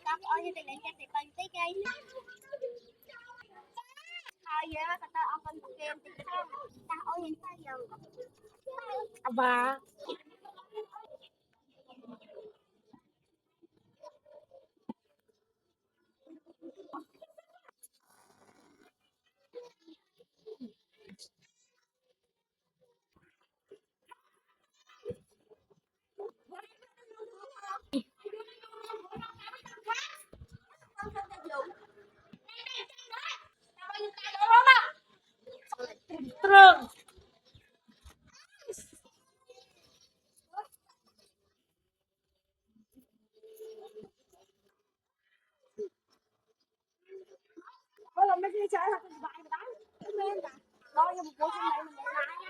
Tao ơi như tiền lên cho tiền bằng tí cây. Thôi vậy mà tao ông con tiền thì không. Tao ơi như sao giờ. Bà trơn Bây giờ mấy cái chơi là cái bài mà đánh. Lên cả. Đó như một cô trong này mình lại nha.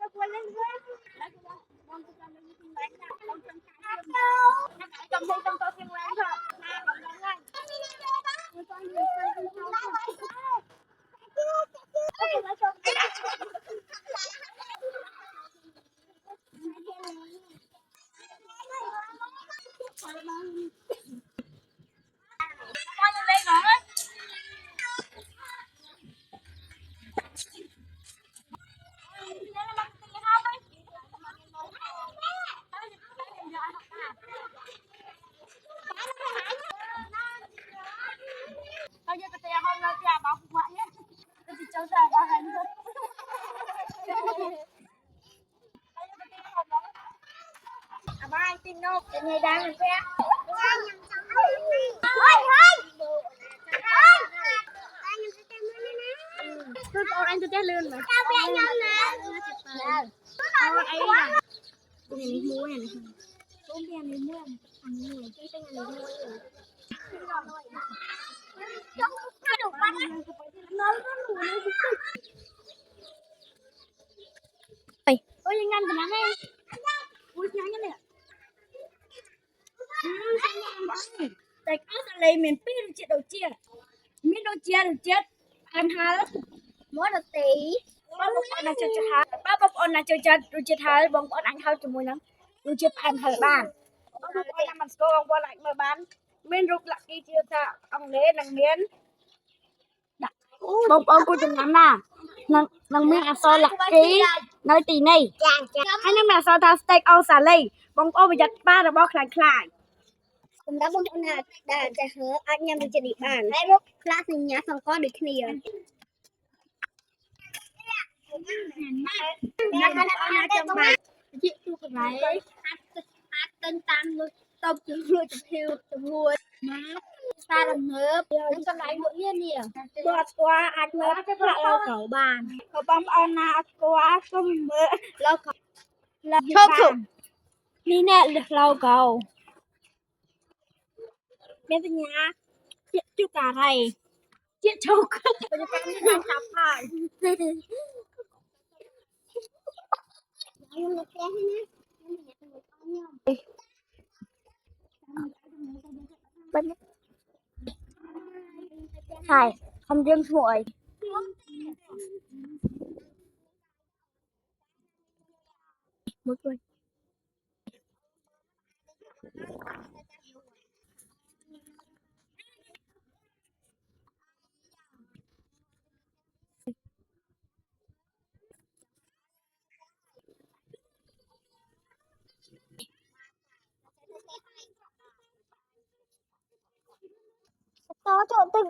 Nó quên lên quên. Đấy cũng là. Con tôi cho mình cái máy nha. Con chân cái. Nó cãi cầm đi trong tôi xem quen thôi. Nè, còn nhanh nhanh. Người con người con người con. Ôi, nó cho. Coi như lên rồi. Tao giờ tao hôm nay nhà bảo phụ vậy nhé. Tao chỉ cho ra ba hành thôi. À ba anh tin đâu? Cái này đang làm sao? Ôi ôi. Tôi con anh tôi chết luôn mà. Tao bé nhau nè. Thôi ấy à. Cái này mua này này. Tôi bé này mua. Anh mua cái này mua rồi. Ôi nhanh từ nắng em. Ui nhanh nhanh nè. Tại có sao lấy miền pin chuyện đầu chia. Miền đầu chia được chết. Ăn hả? Mỗi một tí. Ba bọc on là chơi chơi hả? Ba bọc on là chơi chơi rồi chơi hả? Bong on anh hao cho mùi nắng. Rồi chơi ăn hả bạn? Ba bọc on là mình cô ông qua lại mà bán. Miền rục lạc kia chia sao? Ông lẽ nàng miến. Bong on cô chừng lắm nè. Nàng miến ăn so lạc ký. Nơi tì này. Hai nàng miến so ta steak on xà lì. Bong on bây giờ ba là bó khlại khlại.ผมได้บางคนหาด่าจะเหอะอันยังมันจะดีบ้านไอ้พวกคลาสนี้เนี่ยสองก้อนดีขึ้นเยอะ Nàng ăn ăn trong bà. chị chụp cái hát tên tam luôn tông chụp luôn chụp hiu chụp luôn má ta làm ngớp nó trong đấy ngẫu nhiên nè Bọt qua ăn mơ cái bọt lau khẩu bàn có bông on na qua không mơ lau khẩu là chốt thử đi nè được lau cầu bên nhà chị chụp cả này chị chụp bây giờ cái đang chọc phải Thầy không riêng muội một người to trộn tình